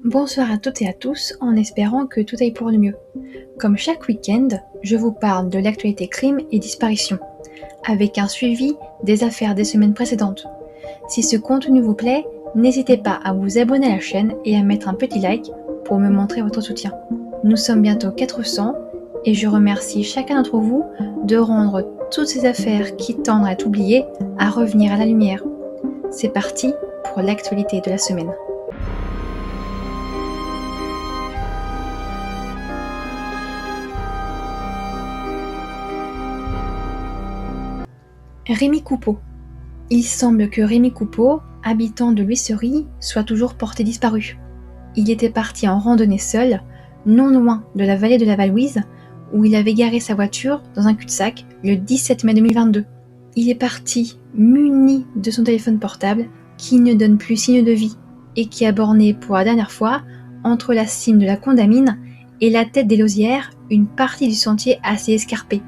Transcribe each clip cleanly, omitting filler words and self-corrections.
Bonsoir à toutes et à tous, en espérant que tout aille pour le mieux. Comme chaque week-end, je vous parle de l'actualité crime et disparition, avec un suivi des affaires des semaines précédentes. Si ce contenu vous plaît, n'hésitez pas à vous abonner à la chaîne et à mettre un petit like pour me montrer votre soutien. Nous sommes bientôt 400 et je remercie chacun d'entre vous de rendre toutes ces affaires qui tendent à être oubliées à revenir à la lumière. C'est parti pour l'actualité de la semaine. Rémi Coupeau. Il semble que Rémi Coupeau, habitant de l'Huisserie, soit toujours porté disparu. Il était parti en randonnée seul, non loin de la vallée de la Valouise, où il avait garé sa voiture dans un cul-de-sac le 17 mai 2022. Il est parti muni de son téléphone portable, qui ne donne plus signe de vie, et qui a borné pour la dernière fois, entre la cime de la Condamine et la tête des Lausières, une partie du sentier assez escarpé.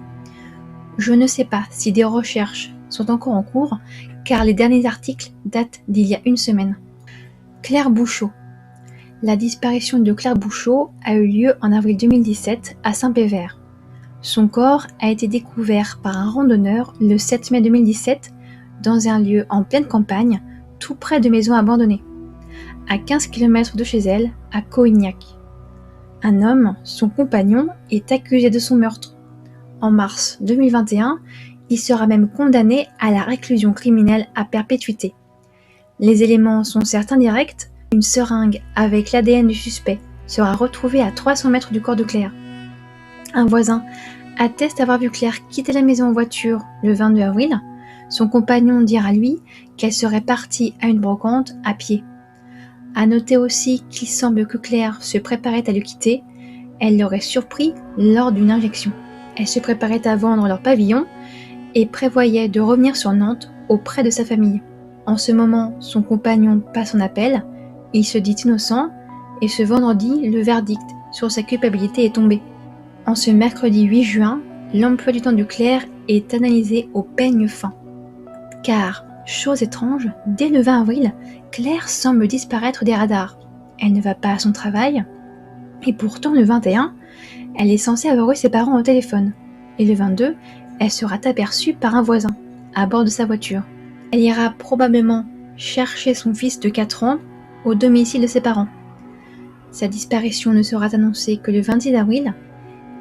Je ne sais pas si des recherches sont encore en cours, car les derniers articles datent d'il y a une semaine. Claire Bouchot. La disparition de Claire Bouchot a eu lieu en avril 2017 à Saint-Pévert. Son corps a été découvert par un randonneur le 7 mai 2017 dans un lieu en pleine campagne, tout près de maisons abandonnées, à 15 km de chez elle, à Coignac. Un homme, son compagnon, est accusé de son meurtre. En mars 2021, il sera même condamné à la réclusion criminelle à perpétuité. Les éléments sont certes indirects, une seringue avec l'ADN du suspect sera retrouvée à 300 mètres du corps de Claire. Un voisin atteste avoir vu Claire quitter la maison en voiture le 22 avril. Son compagnon dira lui qu'elle serait partie à une brocante à pied. À noter aussi qu'il semble que Claire se préparait à le quitter. Elle l'aurait surpris lors d'une injection. Elle se préparait à vendre leur pavillon et prévoyait de revenir sur Nantes auprès de sa famille. En ce moment, son compagnon passe son appel, il se dit innocent et ce vendredi, le verdict sur sa culpabilité est tombé. En ce mercredi 8 juin, l'emploi du temps de Claire est analysé au peigne fin. Car, chose étrange, dès le 20 avril, Claire semble disparaître des radars. Elle ne va pas à son travail et pourtant le 21, elle est censée avoir eu ses parents au téléphone. Et le 22, elle sera aperçue par un voisin, à bord de sa voiture. Elle ira probablement chercher son fils de 4 ans au domicile de ses parents. Sa disparition ne sera annoncée que le 26 avril,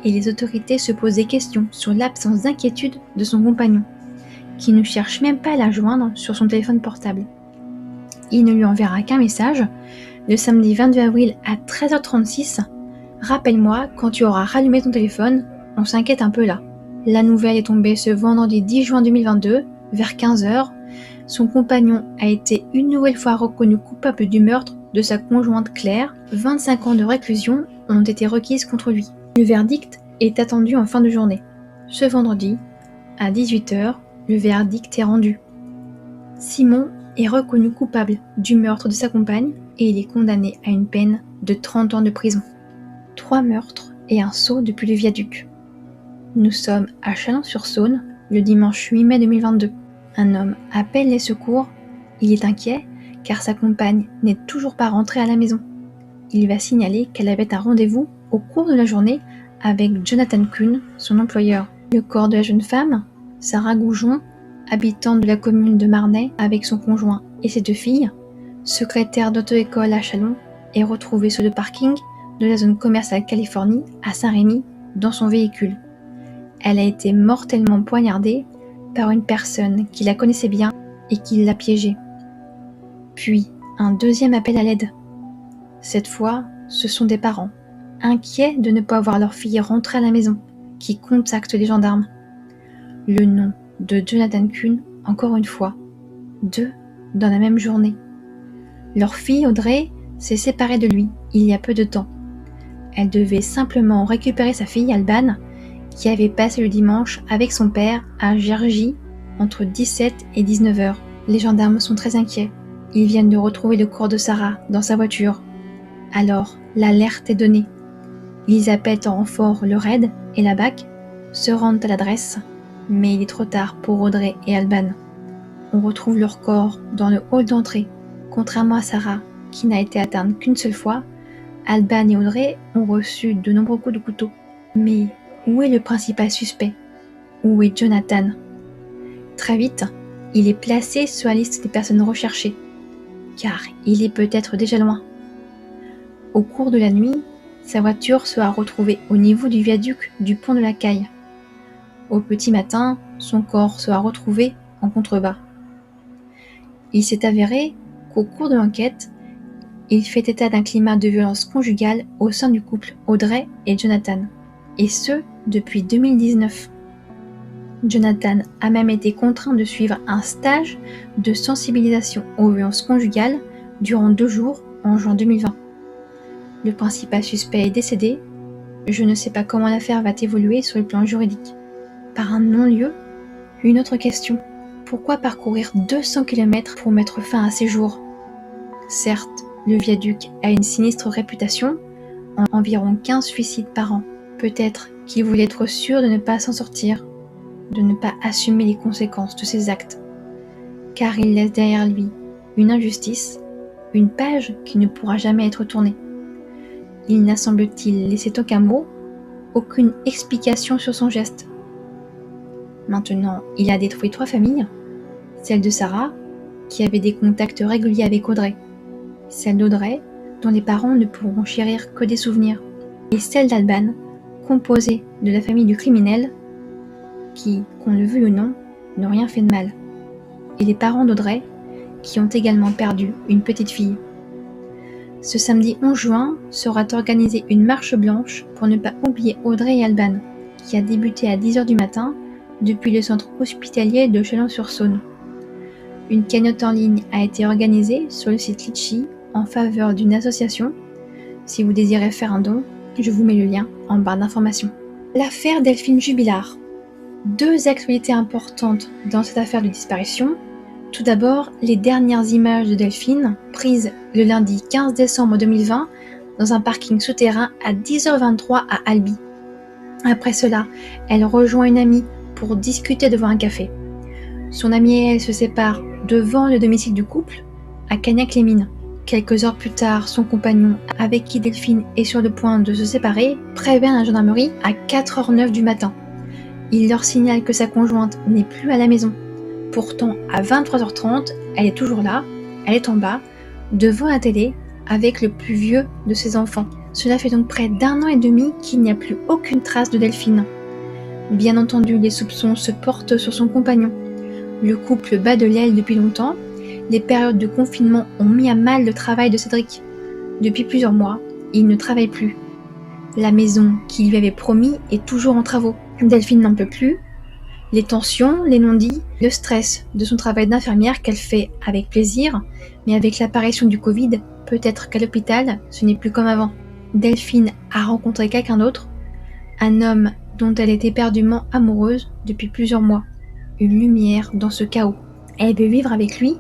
et les autorités se posent des questions sur l'absence d'inquiétude de son compagnon, qui ne cherche même pas à la joindre sur son téléphone portable. Il ne lui enverra qu'un message, le samedi 22 avril à 13h36, « Rappelle-moi quand tu auras rallumé ton téléphone, on s'inquiète un peu là ». La nouvelle est tombée ce vendredi 10 juin 2022, vers 15h. Son compagnon a été une nouvelle fois reconnu coupable du meurtre de sa conjointe Claire. 25 ans de réclusion ont été requises contre lui. Le verdict est attendu en fin de journée. Ce vendredi, à 18h, le verdict est rendu. Simon est reconnu coupable du meurtre de sa compagne et il est condamné à une peine de 30 ans de prison. 3 meurtres et un saut depuis le viaduc. Nous sommes à Chalon-sur-Saône, le dimanche 8 mai 2022. Un homme appelle les secours. Il est inquiet car sa compagne n'est toujours pas rentrée à la maison. Il va signaler qu'elle avait un rendez-vous au cours de la journée avec Jonathan Kuhn, son employeur. Le corps de la jeune femme, Sarah Goujon, habitante de la commune de Marnay avec son conjoint et ses 2 filles, secrétaire d'auto-école à Chalon, est retrouvé sur le parking de la zone commerciale Californie à Saint-Rémy dans son véhicule. Elle a été mortellement poignardée par une personne qui la connaissait bien et qui l'a piégée. Puis, un deuxième appel à l'aide. Cette fois, ce sont des parents, inquiets de ne pas voir leur fille rentrer à la maison, qui contactent les gendarmes. Le nom de Jonathan Kuhn, encore une fois, 2 dans la même journée. Leur fille, Audrey, s'est séparée de lui il y a peu de temps. Elle devait simplement récupérer sa fille, Alban, qui avait passé le dimanche avec son père à Gergy entre 17 et 19 heures. Les gendarmes sont très inquiets. Ils viennent de retrouver le corps de Sarah dans sa voiture. Alors, l'alerte est donnée. Ils appellent en renfort le RAID et la BAC, se rendent à l'adresse, mais il est trop tard pour Audrey et Alban. On retrouve leur corps dans le hall d'entrée. Contrairement à Sarah, qui n'a été atteinte qu'une seule fois, Alban et Audrey ont reçu de nombreux coups de couteau. Mais où est le principal suspect? Où est Jonathan? Très vite, il est placé sur la liste des personnes recherchées, car il est peut-être déjà loin. Au cours de la nuit, sa voiture sera retrouvée au niveau du viaduc du pont de la Caille. Au petit matin, son corps sera retrouvé en contrebas. Il s'est avéré qu'au cours de l'enquête, il fait état d'un climat de violence conjugale au sein du couple Audrey et Jonathan, et ce depuis 2019. Jonathan a même été contraint de suivre un stage de sensibilisation aux violences conjugales durant 2 jours en juin 2020. Le principal suspect est décédé. Je ne sais pas comment l'affaire va évoluer sur le plan juridique. Par un non-lieu? Une autre question. Pourquoi parcourir 200 km pour mettre fin à ses jours? Certes, le viaduc a une sinistre réputation, environ 15 suicides par an. Peut-être qu'il voulait être sûr de ne pas s'en sortir, de ne pas assumer les conséquences de ses actes, car il laisse derrière lui une injustice, une page qui ne pourra jamais être tournée. Il n'a semble-t-il laissé aucun mot, aucune explication sur son geste. Maintenant, il a détruit 3 familles, celle de Sarah, qui avait des contacts réguliers avec Audrey, celle d'Audrey, dont les parents ne pourront chérir que des souvenirs, et celle d'Alban, composée de la famille du criminel, qui, qu'on le veuille ou non, n'ont rien fait de mal, et les parents d'Audrey, qui ont également perdu une petite fille. Ce samedi 11 juin sera organisée une marche blanche pour ne pas oublier Audrey et Alban, qui a débuté à 10h du matin depuis le centre hospitalier de Chalon-sur-Saône. Une cagnotte en ligne a été organisée sur le site Litchi en faveur d'une association. Si vous désirez faire un don, je vous mets le lien en barre d'informations. L'affaire Delphine Jubilard. 2 actualités importantes dans cette affaire de disparition. Tout d'abord, les dernières images de Delphine, prises le lundi 15 décembre 2020 dans un parking souterrain à 10h23 à Albi. Après cela, elle rejoint une amie pour discuter devant un café. Son amie et elle se séparent devant le domicile du couple, à Cagnac-les-Mines. Quelques heures plus tard, son compagnon, avec qui Delphine est sur le point de se séparer, prévient la gendarmerie à 4h09 du matin. Il leur signale que sa conjointe n'est plus à la maison. Pourtant, à 23h30, elle est toujours là, elle est en bas, devant la télé, avec le plus vieux de ses enfants. Cela fait donc près d'1 an et demi qu'il n'y a plus aucune trace de Delphine. Bien entendu, les soupçons se portent sur son compagnon. Le couple bat de l'aile depuis longtemps. Les périodes de confinement ont mis à mal le travail de Cédric. Depuis plusieurs mois, il ne travaille plus. La maison qu'il lui avait promis est toujours en travaux. Delphine n'en peut plus. Les tensions, les non-dits, le stress de son travail d'infirmière qu'elle fait avec plaisir, mais avec l'apparition du Covid, peut-être qu'à l'hôpital, ce n'est plus comme avant. Delphine a rencontré quelqu'un d'autre, un homme dont elle est éperdument amoureuse depuis plusieurs mois. Une lumière dans ce chaos. Elle veut vivre avec lui,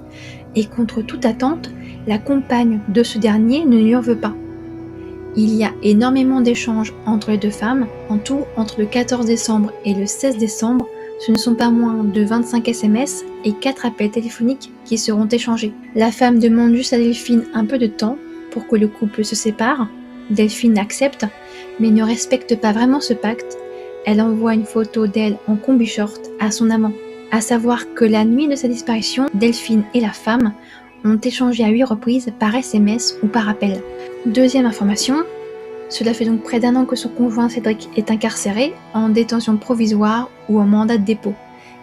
et contre toute attente, la compagne de ce dernier ne lui en veut pas. Il y a énormément d'échanges entre les 2 femmes. En tout, entre le 14 décembre et le 16 décembre, ce ne sont pas moins de 25 SMS et 4 appels téléphoniques qui seront échangés. La femme demande juste à Delphine un peu de temps pour que le couple se sépare. Delphine accepte, mais ne respecte pas vraiment ce pacte. Elle envoie une photo d'elle en combi-short à son amant. À savoir que la nuit de sa disparition, Delphine et la femme ont échangé à 8 reprises par SMS ou par appel. Deuxième information, cela fait donc près d'1 an que son conjoint Cédric est incarcéré en détention provisoire ou en mandat de dépôt,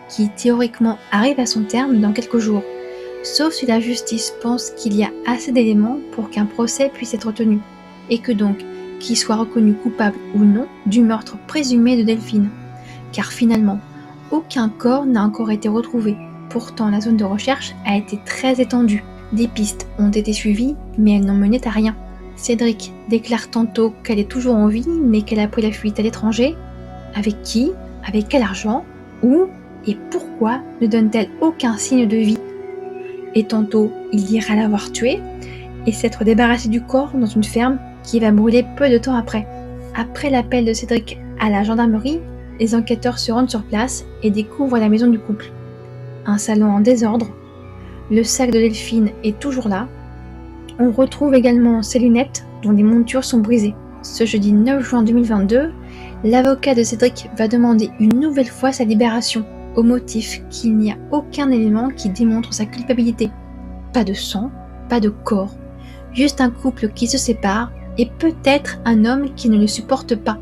qui théoriquement arrive à son terme dans quelques jours, sauf si la justice pense qu'il y a assez d'éléments pour qu'un procès puisse être tenu, et que donc qu'il soit reconnu coupable ou non du meurtre présumé de Delphine, car finalement, aucun corps n'a encore été retrouvé. Pourtant, la zone de recherche a été très étendue. Des pistes ont été suivies, mais elles n'ont mené à rien. Cédric déclare tantôt qu'elle est toujours en vie, mais qu'elle a pris la fuite à l'étranger. Avec qui? Avec quel argent? Où? Et pourquoi ne donne-t-elle aucun signe de vie? Et tantôt, il dira l'avoir tuée et s'être débarrassé du corps dans une ferme qui va brûler peu de temps après. Après l'appel de Cédric à la gendarmerie, les enquêteurs se rendent sur place et découvrent la maison du couple. Un salon en désordre. Le sac de Delphine est toujours là. On retrouve également ses lunettes, dont les montures sont brisées. Ce jeudi 9 juin 2022, l'avocat de Cédric va demander une nouvelle fois sa libération, au motif qu'il n'y a aucun élément qui démontre sa culpabilité. Pas de sang, pas de corps, juste un couple qui se sépare et peut-être un homme qui ne le supporte pas,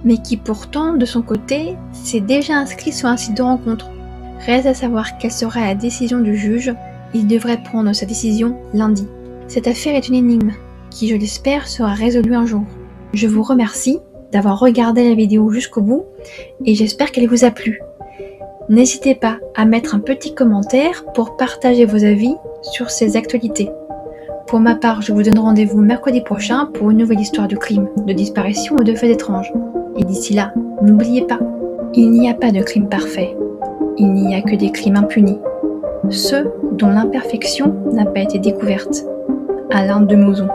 mais qui pourtant, de son côté, s'est déjà inscrit sur un site de rencontre. Reste à savoir quelle sera la décision du juge. Il devrait prendre sa décision lundi. Cette affaire est une énigme qui, je l'espère, sera résolue un jour. Je vous remercie d'avoir regardé la vidéo jusqu'au bout et j'espère qu'elle vous a plu. N'hésitez pas à mettre un petit commentaire pour partager vos avis sur ces actualités. Pour ma part, je vous donne rendez-vous mercredi prochain pour une nouvelle histoire de crime, de disparition ou de faits étranges. Et d'ici là, n'oubliez pas, il n'y a pas de crime parfait. Il n'y a que des crimes impunis. Ceux dont l'imperfection n'a pas été découverte. Alain Demouzon.